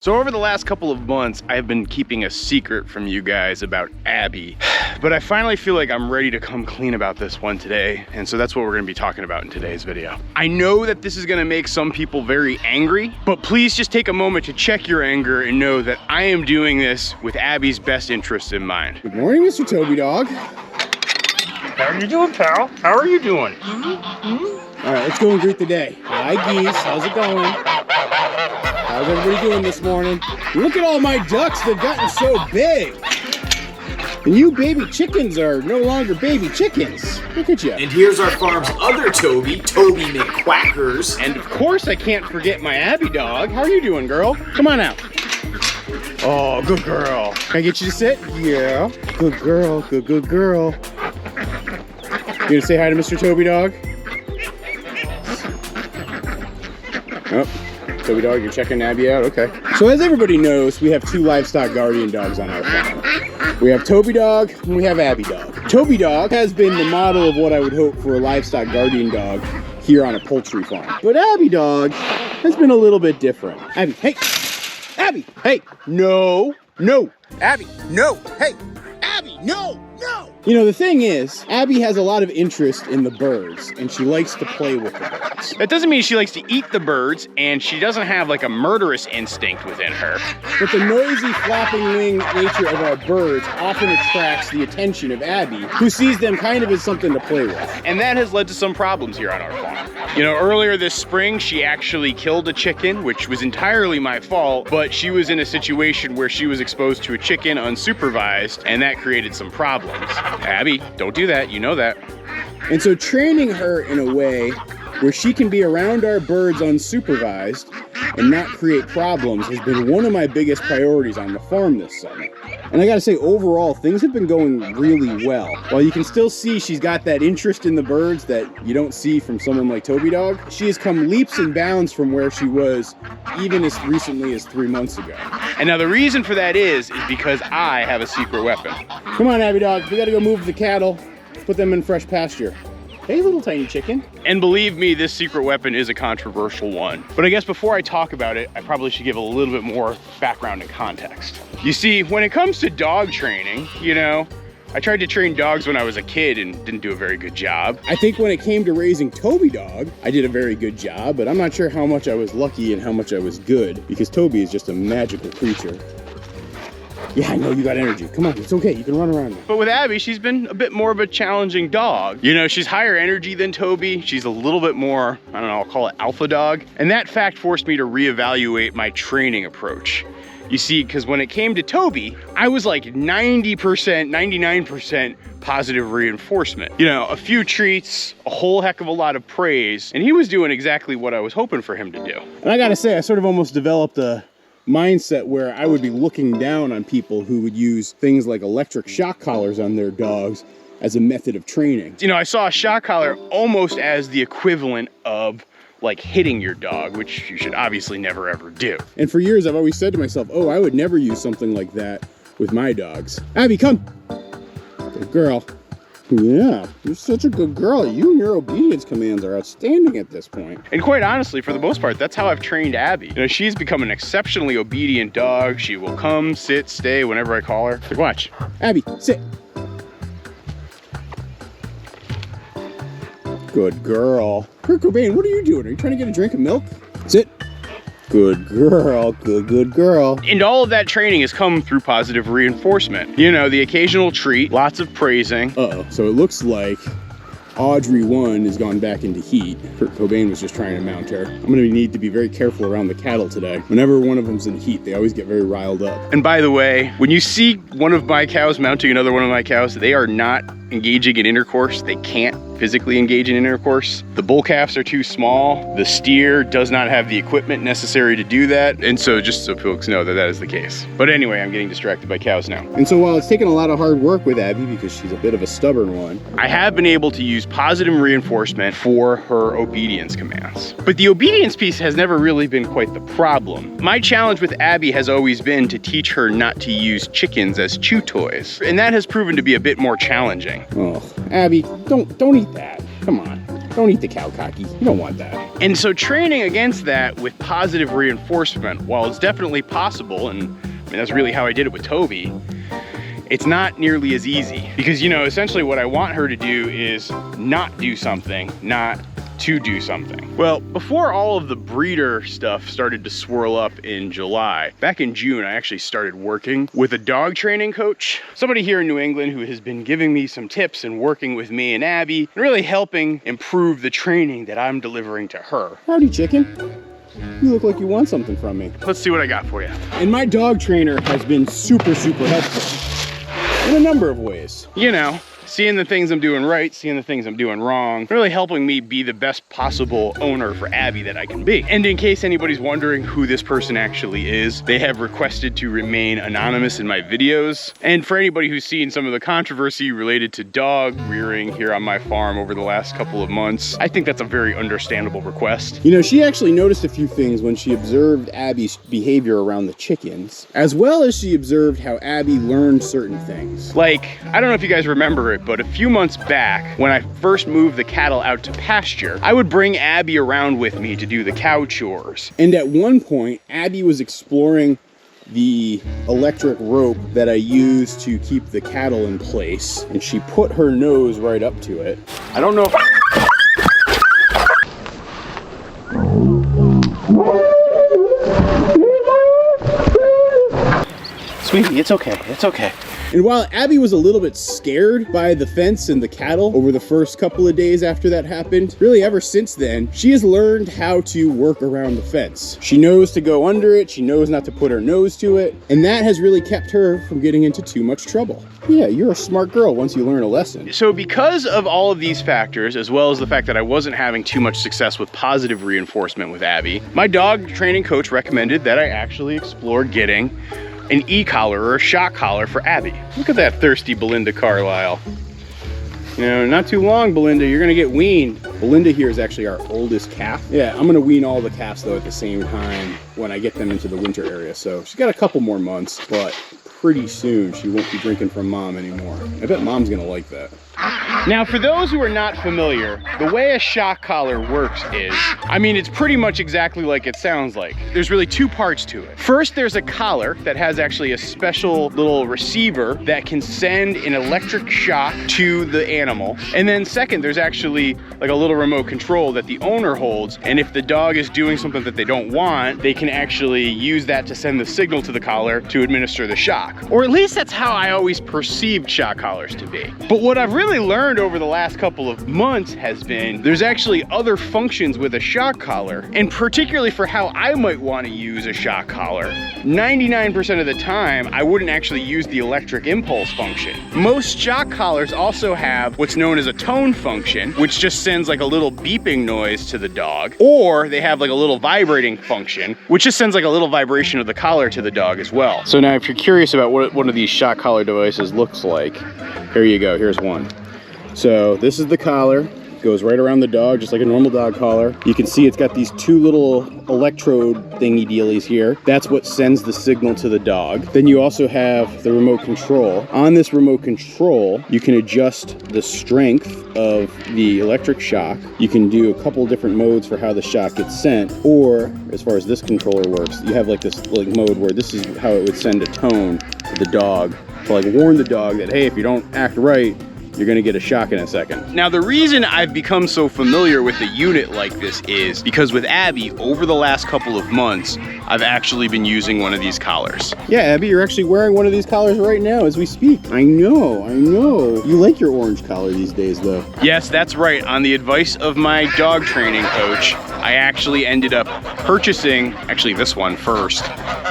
So over the last couple of months, I've been keeping a secret from you guys about Abby, but I finally feel like I'm ready to come clean about this one today, and so that's what we're gonna be talking about in today's video. I know that this is gonna make some people very angry, but please just take a moment to check your anger and know that I am doing this with Abby's best interests in mind. Good morning, Mr. Toby Dog. How are you doing, pal? How are you doing? All right, let's go and greet the day. Hi, geese. How's it going? How's everybody doing this morning? Look at all my ducks. They've gotten so big. And you baby chickens are no longer baby chickens. Look at you. And here's our farm's other Toby, Toby McQuackers. And of course, I can't forget my Abby dog. How are you doing, girl? Come on out. Oh, good girl. Can I get you to sit? Yeah. Good girl. Good girl. You gonna say hi to Mr. Toby Dog? Oh, Toby Dog, you're checking Abby out? Okay. So as everybody knows, we have two livestock guardian dogs on our farm. We have Toby Dog and we have Abby Dog. Toby Dog has been the model of what I would hope for a livestock guardian dog here on a poultry farm. But Abby Dog has been a little bit different. Abby, hey! Abby, hey! No, no! Abby, no! Hey! Abby, no! No! You know, the thing is, Abby has a lot of interest in the birds, and she likes to play with the birds. That doesn't mean she likes to eat the birds, and she doesn't have like a murderous instinct within her. But the noisy flapping wing nature of our birds often attracts the attention of Abby, who sees them kind of as something to play with. And that has led to some problems here on our farm. You know, earlier this spring, she actually killed a chicken, which was entirely my fault, but she was in a situation where she was exposed to a chicken unsupervised, and that created some problems. Abby, don't do that, you know that. And so training her in a way where she can be around our birds unsupervised and not create problems has been one of my biggest priorities on the farm this summer. And I gotta say, overall, things have been going really well. While you can still see she's got that interest in the birds that you don't see from someone like Toby Dog, she has come leaps and bounds from where she was even as recently as 3 months ago. And now the reason for that is because I have a secret weapon. Come on, Abby Dog, we gotta go move the cattle, put them in fresh pasture. Hey, little tiny chicken. And believe me, this secret weapon is a controversial one. But I guess before I talk about it, I probably should give a little bit more background and context. You see, when it comes to dog training, you know, I tried to train dogs when I was a kid and didn't do a very good job. I think when it came to raising Toby Dog, I did a very good job, but I'm not sure how much I was lucky and how much I was good, because Toby is just a magical creature. Yeah, I know you got energy. Come on, it's okay. You can run around now. But with Abby, she's been a bit more of a challenging dog. You know, she's higher energy than Toby. She's a little bit more, I don't know, I'll call it alpha dog. And that fact forced me to reevaluate my training approach. You see, because when it came to Toby, I was like 90%, 99% positive reinforcement. You know, a few treats, a whole heck of a lot of praise, and he was doing exactly what I was hoping for him to do. And I gotta say, I sort of almost developed a mindset where I would be looking down on people who would use things like electric shock collars on their dogs as a method of training. You know, I saw a shock collar almost as the equivalent of like hitting your dog, which you should obviously never ever do. And for years, I've always said to myself, oh, I would never use something like that with my dogs. Abby, come. Good girl. Yeah, you're such a good girl. You and your obedience commands are outstanding at this point. And quite honestly, for the most part, that's how I've trained Abby. You know, she's become an exceptionally obedient dog. She will come, sit, stay whenever I call her. Like, watch. Abby, sit. Good girl. Kurt Cobain, what are you doing? Are you trying to get a drink of milk? Sit. Good girl, good girl. And all of that training has come through positive reinforcement. You know, the occasional treat, lots of praising. Uh-oh, so it looks like Audrey 1 has gone back into heat. Kurt Cobain was just trying to mount her. I'm gonna need to be very careful around the cattle today. Whenever one of them's in heat, they always get very riled up. And by the way, when you see one of my cows mounting another one of my cows, they are not engaging in intercourse. They can't physically engage in intercourse. The bull calves are too small. The steer does not have the equipment necessary to do that. And so just so folks know that that is the case. But anyway, I'm getting distracted by cows now. And so while it's taken a lot of hard work with Abby because she's a bit of a stubborn one, I have been able to use positive reinforcement for her obedience commands. But the obedience piece has never really been quite the problem. My challenge with Abby has always been to teach her not to use chickens as chew toys. And that has proven to be a bit more challenging. oh, Abby, don't eat that. Come on. Don't eat the cow cocky. You don't want that. And so training against that with positive reinforcement, while it's definitely possible, and I mean, that's really how I did it with Toby, it's not nearly as easy. Because, you know, essentially what I want her to do is not do something, not to do something. Well, before all of the breeder stuff started to swirl up in July, back in June, I actually started working with a dog training coach, somebody here in New England who has been giving me some tips and working with me and Abby, and really helping improve the training that I'm delivering to her. Howdy, chicken. You look like you want something from me. Let's see what I got for you. And my dog trainer has been super, super helpful in a number of ways. You know, seeing the things I'm doing right, seeing the things I'm doing wrong, really helping me be the best possible owner for Abby that I can be. And in case anybody's wondering who this person actually is, they have requested to remain anonymous in my videos. And for anybody who's seen some of the controversy related to dog rearing here on my farm over the last couple of months, I think that's a very understandable request. You know, she actually noticed a few things when she observed Abby's behavior around the chickens, as well as she observed how Abby learned certain things. Like, I don't know if you guys remember it, but a few months back, when I first moved the cattle out to pasture, I would bring Abby around with me to do the cow chores. And at one point, Abby was exploring the electric rope that I use to keep the cattle in place, and she put her nose right up to it. I don't know if... Sweetie, it's okay, it's okay. And while Abby was a little bit scared by the fence and the cattle over the first couple of days after that happened, really ever since then, she has learned how to work around the fence. She knows to go under it, she knows not to put her nose to it, and that has really kept her from getting into too much trouble. Yeah, you're a smart girl once you learn a lesson. So because of all of these factors, as well as the fact that I wasn't having too much success with positive reinforcement with Abby, my dog training coach recommended that I actually explore getting an e-collar or a shock collar for Abby. Look at that thirsty Belinda Carlisle. You know, not too long, Belinda, you're gonna get weaned. Belinda here is actually our oldest calf. Yeah, I'm gonna wean all the calves though at the same time when I get them into the winter area. So she's got a couple more months, but pretty soon she won't be drinking from mom anymore. I bet mom's gonna like that. Now, for those who are not familiar, the way a shock collar works is, I mean, it's pretty much exactly like it sounds like. There's really two parts to it. First, there's a collar that has actually a special little receiver that can send an electric shock to the animal. And then second, there's actually like a little remote control that the owner holds. And if the dog is doing something that they don't want, they can actually use that to send the signal to the collar to administer the shock. Or at least that's how I always perceived shock collars to be. But what I've really learned over the last couple of months has been there's actually other functions with a shock collar, and particularly for how I might want to use a shock collar, 99% of the time I wouldn't actually use the electric impulse function. Most shock collars also have what's known as a tone function, which just sends like a little beeping noise to the dog, or they have like a little vibrating function, which just sends like a little vibration of the collar to the dog as well. So now if you're curious about what one of these shock collar devices looks like, here you go, here's one. So this is the collar, goes right around the dog just like a normal dog collar. You can see it's got these two little electrode thingy dealies here. That's what sends the signal to the dog. Then you also have the remote control. On this remote control, you can adjust the strength of the electric shock. You can do a couple different modes for how the shock gets sent, or as far as this controller works, you have like this like mode where this is how it would send a tone to the dog to like warn the dog that, hey, if you don't act right, you're gonna get a shock in a second. Now, the reason I've become so familiar with a unit like this is because with Abby, over the last couple of months, I've actually been using one of these collars. Yeah, Abby, you're actually wearing one of these collars right now as we speak. I know. You like your orange collar these days, though. Yes, that's right. On the advice of my dog training coach, I actually ended up purchasing, actually this one first,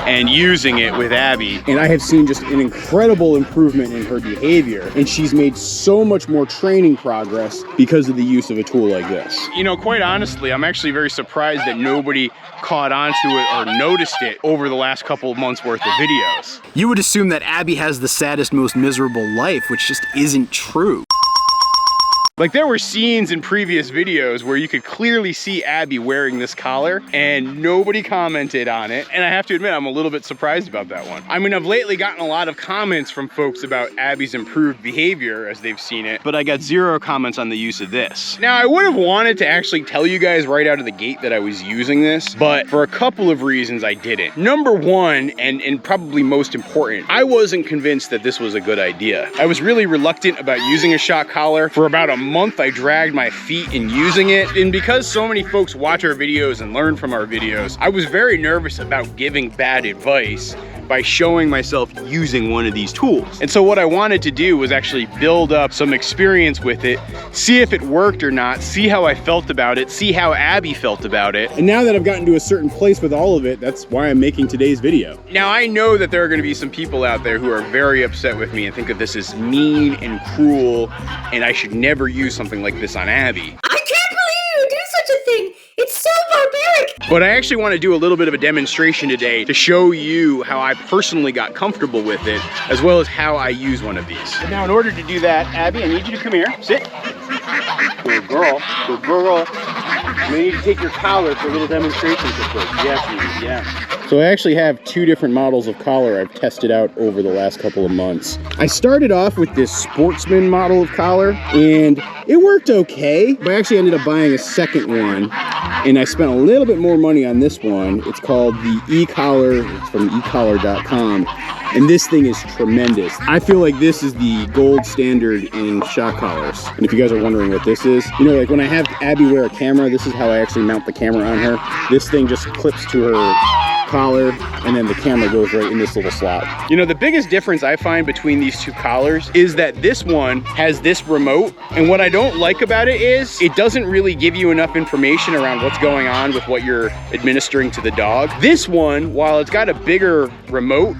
and using it with Abby. And I have seen just an incredible improvement in her behavior, and she's made so much more training progress because of the use of a tool like this. You know, quite honestly, I'm actually very surprised that nobody caught on to it or noticed it over the last couple of months worth of videos. You would assume that Abby has the saddest, most miserable life, which just isn't true. Like there were scenes in previous videos where you could clearly see Abby wearing this collar and nobody commented on it. And I have to admit, I'm a little bit surprised about that one. I mean, I've lately gotten a lot of comments from folks about Abby's improved behavior as they've seen it, but I got 0 comments on the use of this. Now, I would have wanted to actually tell you guys right out of the gate that I was using this, but for a couple of reasons I didn't. Number one, and probably most important, I wasn't convinced that this was a good idea. I was really reluctant about using a shock collar. For about a month, I dragged my feet in using it, and because so many folks watch our videos and learn from our videos, I was very nervous about giving bad advice by showing myself using one of these tools. And so what I wanted to do was actually build up some experience with it, see if it worked or not, see how I felt about it, see how Abby felt about it. And now that I've gotten to a certain place with all of it, that's why I'm making today's video. Now I know that there are gonna be some people out there who are very upset with me and think that this is mean and cruel and I should never use something like this on Abby. I can't believe you do such a thing! It's so barbaric! But I actually want to do a little bit of a demonstration today to show you how I personally got comfortable with it, as well as how I use one of these. Now in order to do that, Abby, I need you to come here, sit. Good girl, good girl. I'm gonna need to take your collar for a little demonstration quickly. Yes, yeah. So I actually have 2 different models of collar I've tested out over the last couple of months. I started off with this Sportsman model of collar and it worked okay, but I actually ended up buying a second one and I spent a little bit more money on this one. It's called the Ecollar, it's from Ecollar.com, and this thing is tremendous. I feel like this is the gold standard in shock collars. And if you guys are wondering what this is, you know, like when I have Abby wear a camera, this is how I actually mount the camera on her. This thing just clips to her collar and then the camera goes right in this little slot. You know, the biggest difference I find between these 2 collars is that this one has this remote, and what I don't like about it is it doesn't really give you enough information around what's going on with what you're administering to the dog. This one, while it's got a bigger remote,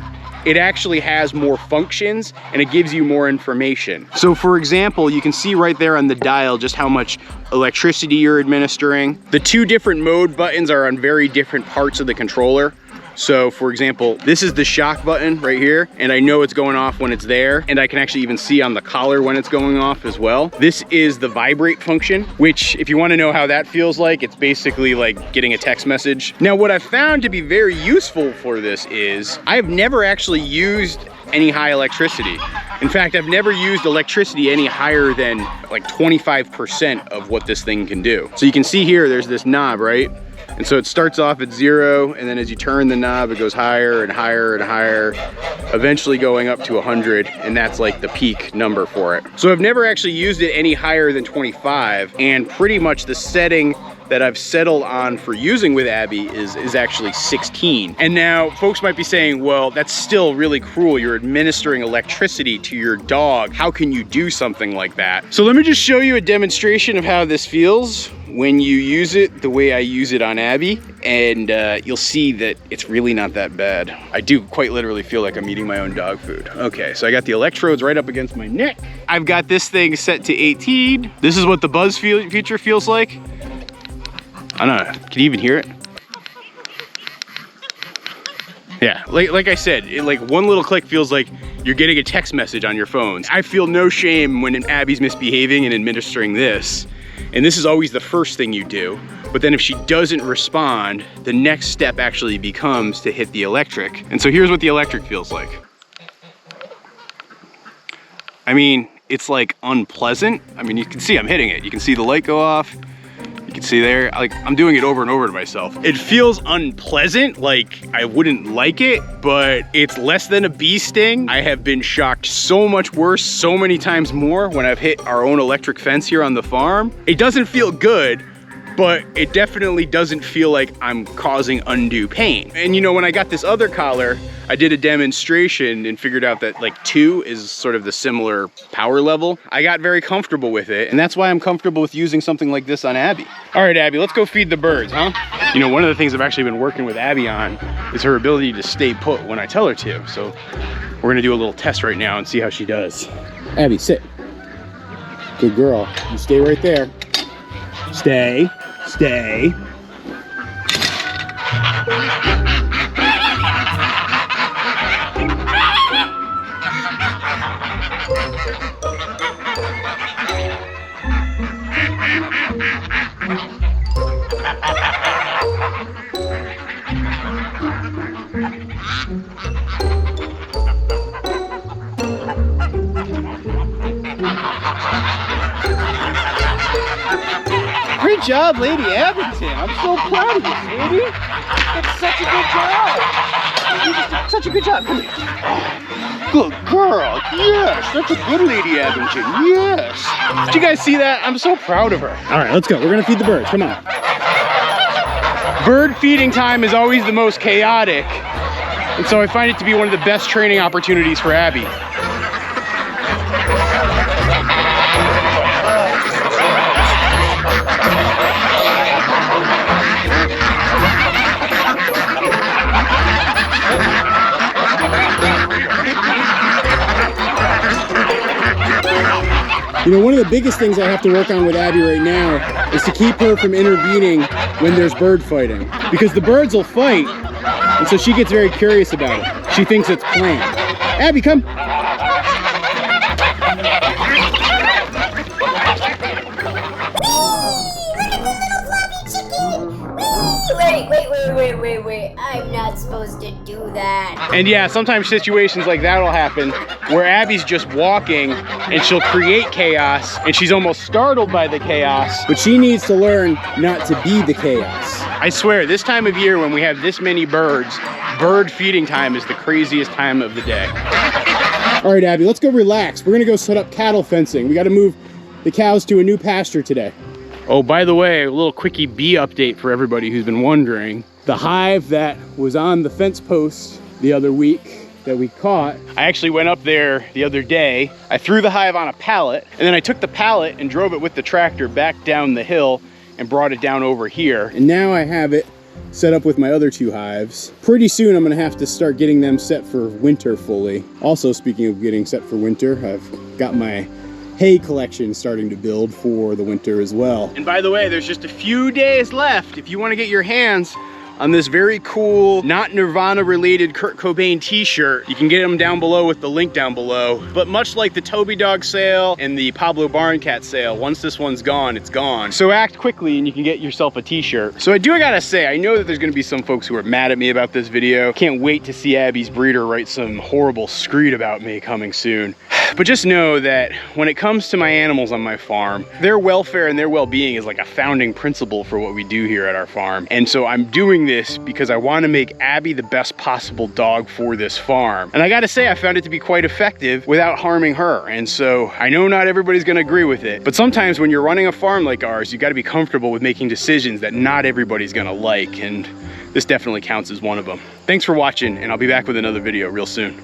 it actually has more functions and it gives you more information. So for example, you can see right there on the dial just how much electricity you're administering. The 2 different mode buttons are on very different parts of the controller. So for example, this is the shock button right here, and I know it's going off when it's there, and I can actually even see on the collar when it's going off as well. This is the vibrate function, which if you want to know how that feels like, it's basically like getting a text message. Now what I've found to be very useful for this is I've never actually used any high electricity. In fact, I've never used electricity any higher than like 25% of what this thing can do. So you can see here, there's this knob, right? And so it starts off at 0, and then as you turn the knob, it goes higher and higher and higher, eventually going up to 100, and that's like the peak number for it. So I've never actually used it any higher than 25, and pretty much the setting that I've settled on for using with Abby is actually 16. And now folks might be saying, well, that's still really cruel. You're administering electricity to your dog. How can you do something like that? So let me just show you a demonstration of how this feels when you use it the way I use it on Abby, and you'll see that it's really not that bad. I do quite literally feel like I'm eating my own dog food. Okay, so I got the electrodes right up against my neck. I've got this thing set to 18. This is what the buzz feature feels like. I don't know, can you even hear it? Yeah, like I said, like one little click feels like you're getting a text message on your phone. I feel no shame when Abby's misbehaving and administering this. And this is always the first thing you do. But then if she doesn't respond, the next step actually becomes to hit the electric. And so here's what the electric feels like. I mean, it's like unpleasant. I mean, you can see I'm hitting it. You can see the light go off. You can see there, like I'm doing it over and over to myself. It feels unpleasant, like I wouldn't like it, but it's less than a bee sting. I have been shocked so much worse, so many times more when I've hit our own electric fence here on the farm. It doesn't feel good, but it definitely doesn't feel like I'm causing undue pain. And you know, when I got this other collar, I did a demonstration and figured out that like 2 is sort of the similar power level. I got very comfortable with it, and that's why I'm comfortable with using something like this on Abby. All right, Abby, let's go feed the birds, huh? You know, one of the things I've actually been working with Abby on is her ability to stay put when I tell her to. So we're gonna do a little test right now and see how she does. Abby, sit. Good girl. You stay right there. Stay. Stay. Great job, Lady Abington. I'm so proud of you, sweetie. It's such a good job. You just did such a good job. Come here. Good girl. Yes, that's a good Lady Abington. Yes. Did you guys see that? I'm so proud of her. All right, let's go. We're gonna feed the birds. Come on. Bird feeding time is always the most chaotic, and so I find it to be one of the best training opportunities for Abby. You know, one of the biggest things I have to work on with Abby right now is to keep her from intervening when there's bird fighting. Because the birds will fight, and so she gets very curious about it. She thinks it's planned. Abby, come. Wait. I'm not supposed to do that. And yeah, sometimes situations like that will happen where Abby's just walking and she'll create chaos and she's almost startled by the chaos. But she needs to learn not to be the chaos. I swear, this time of year when we have this many birds, bird feeding time is the craziest time of the day. All right, Abby, let's go relax. We're gonna go set up cattle fencing. We gotta move the cows to a new pasture today. Oh, by the way, a little quickie bee update for everybody who's been wondering. The hive that was on the fence post the other week that we caught. I actually went up there the other day. I threw the hive on a pallet, and then I took the pallet and drove it with the tractor back down the hill and brought it down over here. And now I have it set up with my other two hives. Pretty soon I'm gonna have to start getting them set for winter fully. Also, speaking of getting set for winter, I've got my hay collection starting to build for the winter as well. And by the way, there's just a few days left if you want to get your hands on this very cool, not Nirvana related Kurt Cobain t-shirt. You can get them down below with the link down below. But much like the Toby Dog sale and the Pablo Barn Cat sale, once this one's gone, it's gone. So act quickly and you can get yourself a t-shirt. So I gotta say, I know that there's gonna be some folks who are mad at me about this video. Can't wait to see Abby's breeder write some horrible screed about me coming soon. But just know that when it comes to my animals on my farm, their welfare and their well-being is like a founding principle for what we do here at our farm. And so I'm doing this because I want to make Abby the best possible dog for this farm. And I gotta say, I found it to be quite effective without harming her. And so I know not everybody's gonna agree with it, but sometimes when you're running a farm like ours, you gotta be comfortable with making decisions that not everybody's gonna like. And this definitely counts as one of them. Thanks for watching, and I'll be back with another video real soon.